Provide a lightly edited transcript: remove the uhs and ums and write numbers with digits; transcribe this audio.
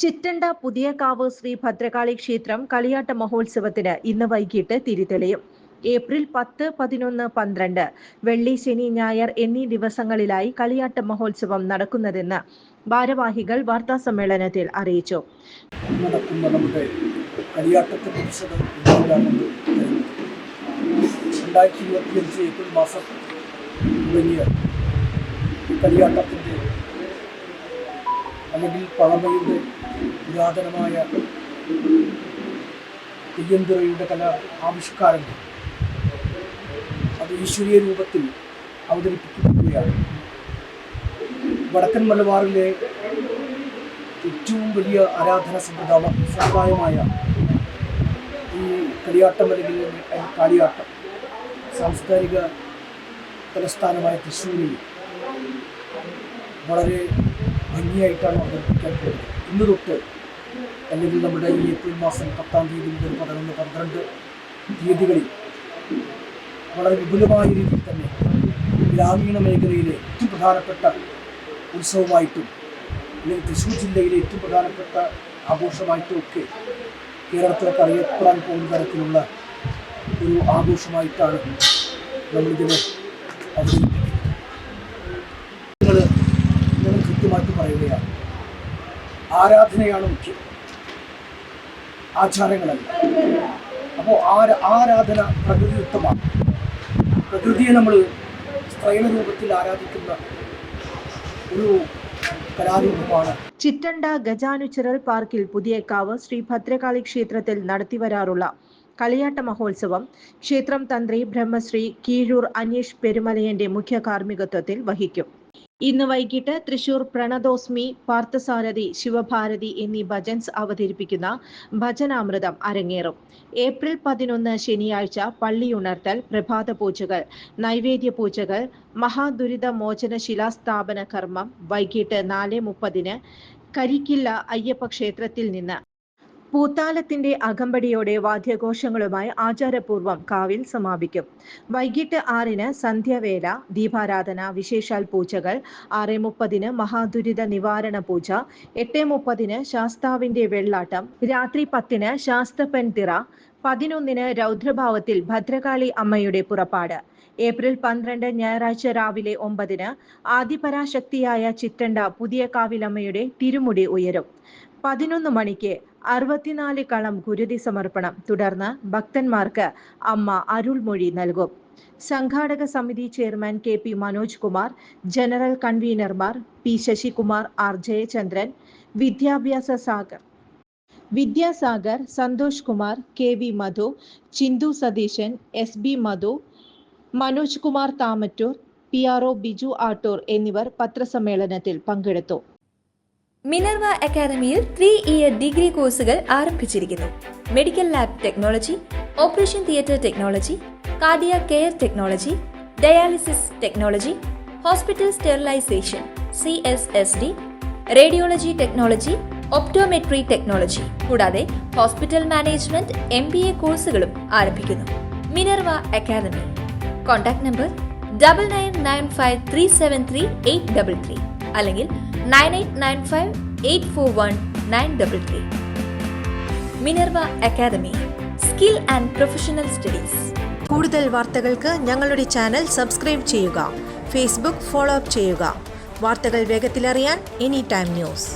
ചിറ്റണ്ട പുതിയകാവ് ശ്രീ ഭദ്രകാളി ക്ഷേത്രം കളിയാട്ട മഹോത്സവത്തിന് ഇന്ന് വൈകിട്ട് തിരിതെളിയും. ഏപ്രിൽ 10, 11, 12 വെള്ളി, ശനി, ഞായർ എന്നീ ദിവസങ്ങളിലായി കളിയാട്ട മഹോത്സവം നടക്കുന്നതെന്ന് ഭാരവാഹികൾ വാർത്താസമ്മേളനത്തിൽ അറിയിച്ചു. ഏപ്രിൽ മാസം തുടങ്ങിയ കളിയാട്ടത്തിൻ്റെ അല്ലെങ്കിൽ പഴമയുടെ പുരാതനമായ തെയ്യന്തുറയുടെ കല ആവിഷ്കാരങ്ങൾ അത് ഈശ്വരീയ രൂപത്തിൽ അവതരിപ്പിക്കുകയാണ്. വടക്കൻ മലബാറിലെ ഏറ്റവും വലിയ ആരാധന സമ്പ്രദായമായ ഈ കളിയാട്ടം അല്ലെങ്കിൽ കാളിയാട്ടം സാംസ്കാരിക തലസ്ഥാനമായ തൃശ്ശൂരിൽ വളരെ ഭംഗിയായിട്ടാണ് അവതരിപ്പിക്കാൻ പോകുന്നത്. ഇന്ന് തൊട്ട് അല്ലെങ്കിൽ നമ്മുടെ ഈ ഏപ്രിൽ മാസം 10-ാം തീയതി മുതൽ 11, 12 തീയതികളിൽ വളരെ വിപുലമായ രീതിയിൽ തന്നെ ഗ്രാമീണ മേഖലയിലെ ഏറ്റവും പ്രധാനപ്പെട്ട ഉത്സവമായിട്ടും അല്ലെങ്കിൽ തൃശ്ശൂർ ജില്ലയിലെ ഏറ്റവും പ്രധാനപ്പെട്ട ആഘോഷമായിട്ടും ഒക്കെ കേരളത്തിലൊക്കെ അറിയപ്പെടാൻ പോകുന്ന തരത്തിലുള്ള ഒരു ആഘോഷമായിട്ടാണ് നമ്മളിതിനെ അവതരിപ്പിക്കുന്നത്. നിങ്ങൾ കൃത്യമായിട്ട് പറയുകയാണ്, ആരാധനയാണ് മുഖ്യം, ആചാരങ്ങളല്ല. അപ്പോൾ ആരാധന പ്രകൃതിയുക്തമാണ്. പ്രകൃതിയെ നമ്മൾ സ്ത്രൈണ രൂപത്തിൽ ആരാധിക്കുന്ന ഒരു കലാരൂപമാണ്. ചിറ്റണ്ട ഗജാനുചരൽ പാർക്കിൽ പുതിയകാവ് ശ്രീ ഭദ്രകാളി ക്ഷേത്രത്തിൽ നടത്തിവരാറുള്ള കളിയാട്ട മഹോത്സവം ക്ഷേത്രം തന്ത്രി ബ്രഹ്മശ്രീ കീഴൂർ അനീഷ് പെരുമലയന്റെ മുഖ്യ കാർമ്മികത്വത്തിൽ വഹിക്കും. ഇന്ന് വൈകിട്ട് തൃശൂർ പ്രണതോസ്മി, പാർത്ഥസാരഥി, ശിവഭാരതി എന്നീ ഭജൻസ് അവതരിപ്പിക്കുന്ന ഭജനാമൃതം അരങ്ങേറും. ഏപ്രിൽ 11 ശനിയാഴ്ച പള്ളിയുണർത്തൽ, പ്രഭാത പൂജകൾ, നൈവേദ്യ പൂജകൾ, മഹാദുരിത മോചന ശിലാസ്ഥാപന കർമ്മം വൈകിട്ട് 4:30 കരിക്കില്ല അയ്യപ്പ ക്ഷേത്രത്തിൽ നിന്ന് പൂത്താലത്തിന്റെ അകമ്പടിയോടെ വാദ്യഘോഷങ്ങളുമായി ആചാരപൂർവ്വം കാവിൽ സമാപിക്കും. വൈകിട്ട് 6 സന്ധ്യാവേല, ദീപാരാധന, വിശേഷാൽ പൂജകൾ, 6:30 മഹാദുരിത നിവാരണ പൂജ, 8:30 ശാസ്താവിന്റെ വെള്ളാട്ടം, രാത്രി 10 ശാസ്തപെൺതിറ, 11 രൗദ്രഭാവത്തിൽ ഭദ്രകാളി അമ്മയുടെ പുറപ്പാട്. ഏപ്രിൽ 12 ഞായറാഴ്ച രാവിലെ 9 ആദിപരാശക്തിയായ ചിറ്റണ്ട പുതിയകാവിലമ്മയുടെ തിരുമുടി ഉയരും. 11 മണിക്ക് 64 കളം ഗുരുതി സമർപ്പണം. തുടർന്ന് ഭക്തന്മാർക്ക് അമ്മ അരുൾമൊഴി നൽകും. സംഘാടക സമിതി chairman KP Manoj Kumar, general കൺവീനർമാർ P Sasikumar, R Jayachandran, Vidyasagar, Santhosh Kumar, KV Madhu, Chinthu Satheesan, SB Madhu, Manoj Kumar Thamattoor, PRO Biju Attoor എന്നിവർ പത്രസമ്മേളനത്തിൽ പങ്കെടുത്തു. മിനർവ അക്കാദമിയിൽ 3-ഇയർ ഡിഗ്രി കോഴ്സുകൾ ആരംഭിച്ചിരിക്കുന്നു. Medical lab technology, operation theatre technology, cardiac care technology, dialysis technology, hospital sterilisation CSSD, radiology technology, optometry technology കൂടാതെ ഹോസ്പിറ്റൽ മാനേജ്മെന്റ് MBA കോഴ്സുകളും ആരംഭിക്കുന്നു. Minerva academy. കോൺടാക്ട് നമ്പർ 9995373833 അല്ലെങ്കിൽ 9895841933. Minerva academy, skill and professional studies. കൂടുതൽ വാർത്തകൾക്ക് ഞങ്ങളുടെ channel subscribe ചെയ്യുക. Facebook follow up ചെയ്യുക. വാർത്തകൾ വേഗത്തിലറിയാൻ എനി ടൈം ന്യൂസ്.